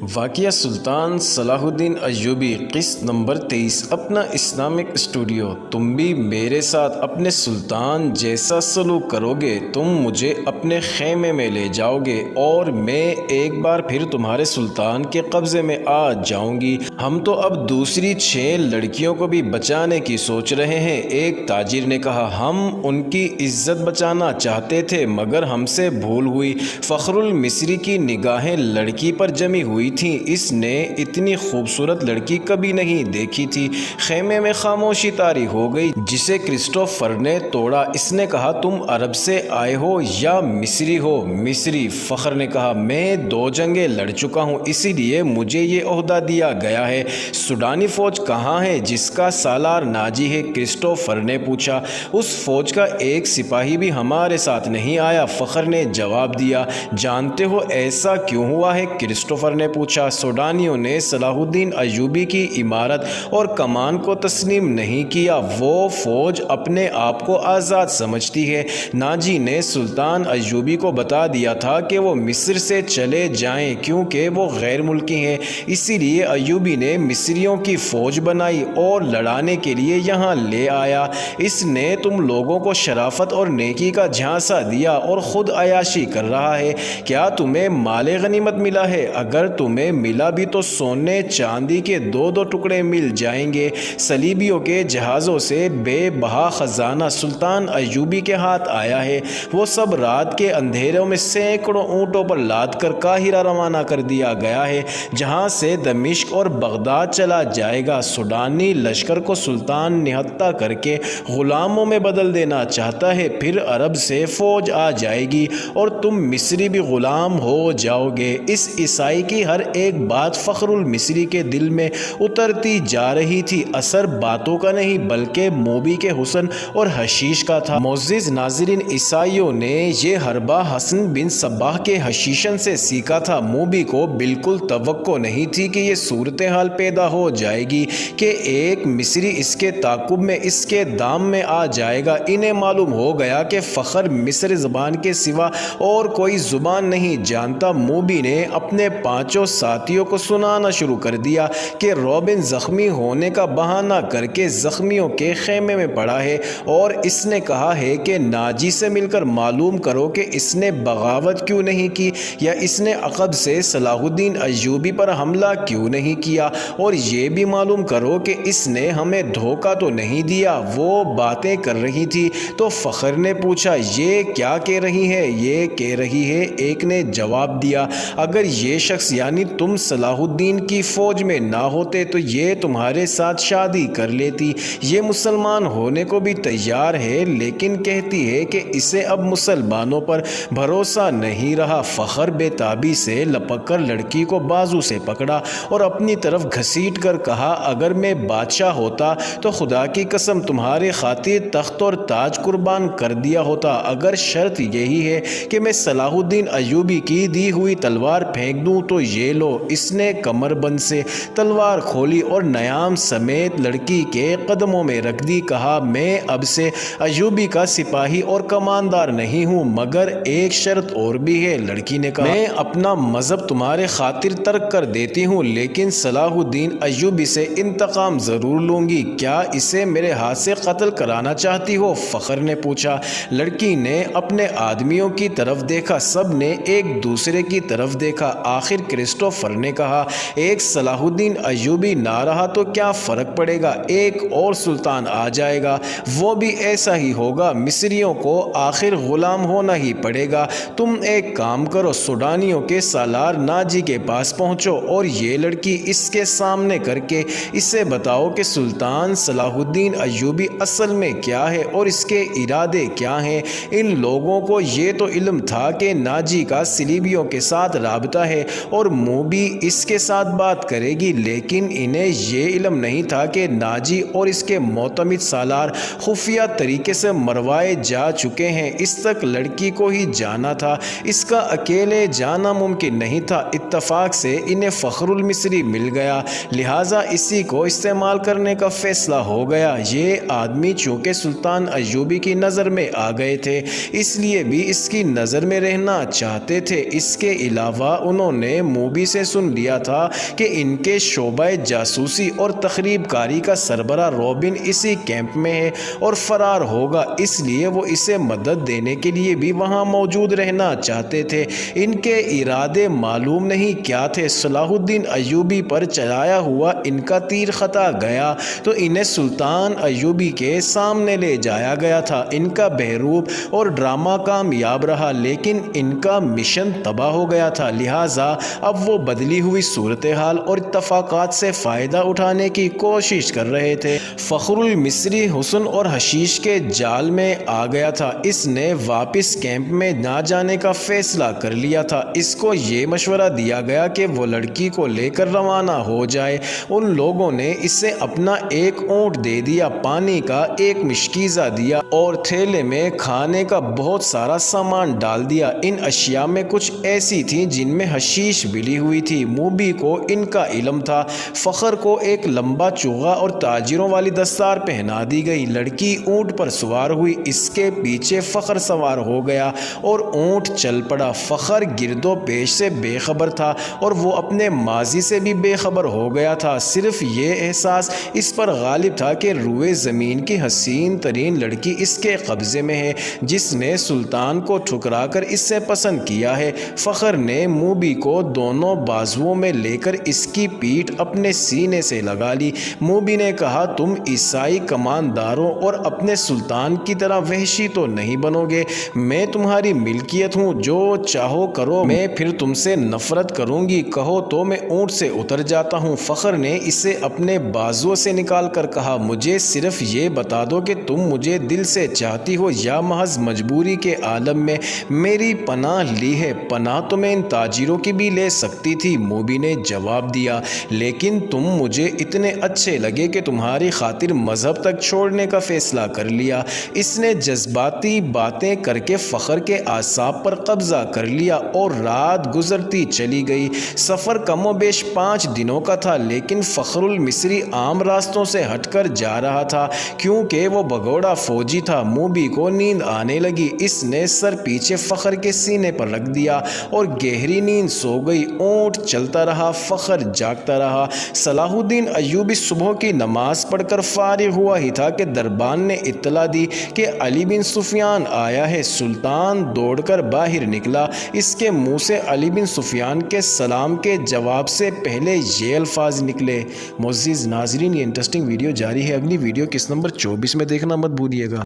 واقعہ سلطان صلاح الدین ایوبی قسط نمبر 23 اپنا اسلامک اسٹوڈیو۔ تم بھی میرے ساتھ اپنے سلطان جیسا سلوک کرو گے، تم مجھے اپنے خیمے میں لے جاؤ گے اور میں ایک بار پھر تمہارے سلطان کے قبضے میں آ جاؤں گی۔ ہم تو اب دوسری 6 لڑکیوں کو بھی بچانے کی سوچ رہے ہیں۔ ایک تاجر نے کہا، ہم ان کی عزت بچانا چاہتے تھے مگر ہم سے بھول ہوئی۔ فخر المصری کی نگاہیں لڑکی پر جمی ہوئی تھی، اس نے اتنی خوبصورت لڑکی کبھی نہیں دیکھی تھی۔ خیمے میں خاموشی طاری ہو گئی جسے کرسٹوفر نے توڑا۔ اس نے کہا، تم عرب سے آئے ہو یا مصری ہو؟ مصری، فخر نے کہا، میں 2 جنگیں لڑ چکا ہوں، اسی لیے مجھے یہ عہدہ دیا گیا ہے۔ سوڈانی فوج کہاں ہے جس کا سالار ناجی ہے؟ کرسٹوفر نے پوچھا۔ اس فوج کا ایک سپاہی بھی ہمارے ساتھ نہیں آیا، فخر نے جواب دیا۔ جانتے ہو ایسا کیوں ہوا ہے؟ کرسٹوفر نے پوچھا۔ سوڈانیوں نے صلاح الدین ایوبی کی عمارت اور کمان کو تسلیم نہیں کیا، وہ فوج اپنے آپ کو آزاد سمجھتی ہے۔ ناجی نے سلطان ایوبی کو بتا دیا تھا کہ وہ مصر سے چلے جائیں کیونکہ وہ غیر ملکی ہیں، اسی لیے ایوبی نے مصریوں کی فوج بنائی اور لڑانے کے لیے یہاں لے آیا۔ اس نے تم لوگوں کو شرافت اور نیکی کا جھانسا دیا اور خود عیاشی کر رہا ہے۔ کیا تمہیں مال غنیمت ملا ہے؟ اگر تمہیں ملا بھی تو سونے چاندی کے 2 ٹکڑے مل جائیں گے۔ صلیبیوں کے جہازوں سے بے بہا خزانہ سلطان ایوبی کے ہاتھ آیا ہے، وہ سب رات کے اندھیروں میں سینکڑوں اونٹوں پر لاد کر قاہرہ روانہ کر دیا گیا ہے، جہاں سے دمشق اور بغداد چلا جائے گا۔ سوڈانی لشکر کو سلطان نہتہ کر کے غلاموں میں بدل دینا چاہتا ہے، پھر عرب سے فوج آ جائے گی اور تم مصری بھی غلام ہو جاؤ گے۔ اس عیسائی کی ہر ایک بات فخر المصری کے دل میں اترتی جا رہی تھی۔ اثر باتوں کا نہیں بلکہ موبی کے حسن اور حشیش کا تھا۔ معزز ناظرین، عیسائیوں نے یہ حربہ حسن بن صباح کے حشیشن سے سیکھا تھا۔ موبی کو بالکل توقع نہیں تھی کہ یہ صورتحال پیدا ہو جائے گی کہ ایک مصری اس کے تعاقب میں اس کے دام میں آ جائے گا۔ انہیں معلوم ہو گیا کہ فخر مصر زبان کے سوا اور کوئی زبان نہیں جانتا۔ موبی نے اپنے 5 ساتھیوں کو سنانا شروع کر دیا کہ روبن زخمی ہونے کا بہانہ کر کے زخمیوں کے خیمے میں پڑا ہے اور اس نے کہا ہے کہ ناجی سے مل کر معلوم کرو کہ اس نے بغاوت کیوں نہیں کی یا اس نے عقب سے صلاح الدین ایوبی پر حملہ کیوں نہیں کیا، اور یہ بھی معلوم کرو کہ اس نے ہمیں دھوکہ تو نہیں دیا۔ وہ باتیں کر رہی تھی تو فخر نے پوچھا، یہ کیا کہہ رہی ہے؟ یہ کہہ رہی ہے، ایک نے جواب دیا، اگر یہ شخص یعنی تم صلاح الدین کی فوج میں نہ ہوتے تو یہ تمہارے ساتھ شادی کر لیتی۔ یہ مسلمان ہونے کو بھی تیار ہے لیکن کہتی ہے کہ اسے اب مسلمانوں پر بھروسہ نہیں رہا۔ فخر بے تابی سے لپک کر لڑکی کو بازو سے پکڑا اور اپنی طرف گھسیٹ کر کہا، اگر میں بادشاہ ہوتا تو خدا کی قسم تمہارے خاطر تخت اور تاج قربان کر دیا ہوتا۔ اگر شرط یہی ہے کہ میں صلاح الدین ایوبی کی دی ہوئی تلوار پھینک دوں تو یہ لو۔ اس نے کمر بند سے تلوار کھولی اور نیام سمیت لڑکی کے قدموں میں رکھ دی۔ کہا، میں اب سے ایوبی کا سپاہی اور کماندار نہیں ہوں مگر ایک شرط اور بھی ہے۔ لڑکی نے کہا، میں اپنا مذہب تمہارے خاطر ترک کر دیتی ہوں لیکن صلاح الدین ایوبی سے انتقام ضرور لوں گی۔ کیا اسے میرے ہاتھ سے قتل کرانا چاہتی ہو؟ فخر نے پوچھا۔ لڑکی نے اپنے آدمیوں کی طرف دیکھا، سب نے ایک دوسرے کی طرف دیکھا۔ آخر کرسٹوفر نے کہا، ایک صلاح الدین ایوبی نہ رہا تو کیا فرق پڑے گا؟ ایک اور سلطان آ جائے گا، وہ بھی ایسا ہی ہوگا۔ مصریوں کو آخر غلام ہونا ہی پڑے گا۔ تم ایک کام کرو، سوڈانیوں کے سالار ناجی کے پاس پہنچو اور یہ لڑکی اس کے سامنے کر کے اسے بتاؤ کہ سلطان صلاح الدین ایوبی اصل میں کیا ہے اور اس کے ارادے کیا ہیں۔ ان لوگوں کو یہ تو علم تھا کہ ناجی کا صلیبیوں کے ساتھ رابطہ ہے اور موبی اس کے ساتھ بات کرے گی، لیکن انہیں یہ علم نہیں تھا کہ ناجی اور اس کے معتمد سالار خفیہ طریقے سے مروائے جا چکے ہیں۔ اس تک لڑکی کو ہی جانا تھا، اس کا اکیلے جانا ممکن نہیں تھا۔ اتفاق سے انہیں فخر المصری مل گیا، لہٰذا اسی کو استعمال کرنے کا فیصلہ ہو گیا۔ یہ آدمی چونکہ سلطان ایوبی کی نظر میں آ گئے تھے اس لیے بھی اس کی نظر میں رہنا چاہتے تھے۔ اس کے علاوہ انہوں نے موبی موبی سے سن لیا تھا کہ ان کے شعبہ جاسوسی اور تخریب کاری کا سربراہ رابن اسی کیمپ میں ہے اور فرار ہوگا، اس لیے وہ اسے مدد دینے کے لیے بھی وہاں موجود رہنا چاہتے تھے۔ ان کے ارادے معلوم نہیں کیا تھے۔ صلاح الدین ایوبی پر چلایا ہوا ان کا تیر خطا گیا تو انہیں سلطان ایوبی کے سامنے لے جایا گیا تھا۔ ان کا بہروپ اور ڈرامہ کامیاب رہا، لیکن ان کا مشن تباہ ہو گیا تھا، لہٰذا اب وہ بدلی ہوئی صورتحال اور اتفاقات سے فائدہ اٹھانے کی کوشش کر رہے تھے۔ فخر المصری حسن اور حشیش کے جال میں آ گیا تھا۔ اس نے واپس کیمپ میں نہ جانے کا فیصلہ کر لیا تھا۔ اس کو یہ مشورہ دیا گیا کہ وہ لڑکی کو لے کر روانہ ہو جائے۔ ان لوگوں نے اسے اپنا ایک اونٹ دے دیا، پانی کا ایک مشکیزہ دیا اور تھیلے میں کھانے کا بہت سارا سامان ڈال دیا۔ ان اشیاء میں کچھ ایسی تھیں جن میں حشیش ملی ہوئی تھی۔ موبی کو ان کا علم تھا۔ فخر کو ایک لمبا چوغا اور تاجروں والی دستار پہنا دی گئی۔ لڑکی اونٹ پر سوار ہوئی، اس کے پیچھے فخر سوار ہو گیا اور اونٹ چل پڑا۔ فخر گرد و پیش سے بے خبر تھا اور وہ اپنے ماضی سے بھی بے خبر ہو گیا تھا۔ صرف یہ احساس اس پر غالب تھا کہ روئے زمین کی حسین ترین لڑکی اس کے قبضے میں ہے، جس نے سلطان کو ٹھکرا کر اس سے پسند کیا ہے۔ فخر نے موبی کو دونوں بازوؤں میں لے کر اس کی پیٹھ اپنے سینے سے لگا لی۔ موبی نے کہا، تم عیسائی کمانداروں اور اپنے سلطان کی طرح وحشی تو نہیں بنو گے۔ میں تمہاری ملکیت ہوں، جو چاہو کرو، میں پھر تم سے نفرت کروں گی، کہو تو میں اونٹ سے اتر جاتا ہوں۔ فخر نے اسے اپنے بازو سے نکال کر کہا، مجھے صرف یہ بتا دو کہ تم مجھے دل سے چاہتی ہو یا محض مجبوری کے عالم میں میری پناہ لی ہے؟ پناہ تو میں ان تاجروں کی بھی لے سکتی تھی، موبی نے جواب دیا، لیکن تم مجھے اتنے اچھے لگے کہ تمہاری خاطر مذہب تک چھوڑنے کا فیصلہ کر لیا۔ اس نے جذباتی باتیں کر کے فخر کے اعصاب پر قبضہ کر لیا اور رات گزرتی چلی گئی۔ سفر کم و بیش 5 دنوں کا تھا، لیکن فخر المصری عام راستوں سے ہٹ کر جا رہا تھا کیونکہ وہ بھگوڑا فوجی تھا۔ موبی کو نیند آنے لگی، اس نے سر پیچھے فخر کے سینے پر رکھ دیا اور گہری نیند سو گئی۔ اونٹ چلتا رہا، فخر جاگتا رہا۔ صلاح الدین ایوبی صبح کی نماز پڑھ کر فارغ ہوا ہی تھا کہ دربان نے اطلاع دی کہ علی بن سفیان آیا ہے۔ سلطان دوڑ کر باہر نکلا۔ اس کے منہ سے علی بن سفیان کے سلام کے جواب سے پہلے یہ الفاظ نکلے۔ معزز ناظرین، یہ انٹرسٹنگ ویڈیو جاری ہے، اگلی ویڈیو کس نمبر 24 میں دیکھنا مت بھولیے گا۔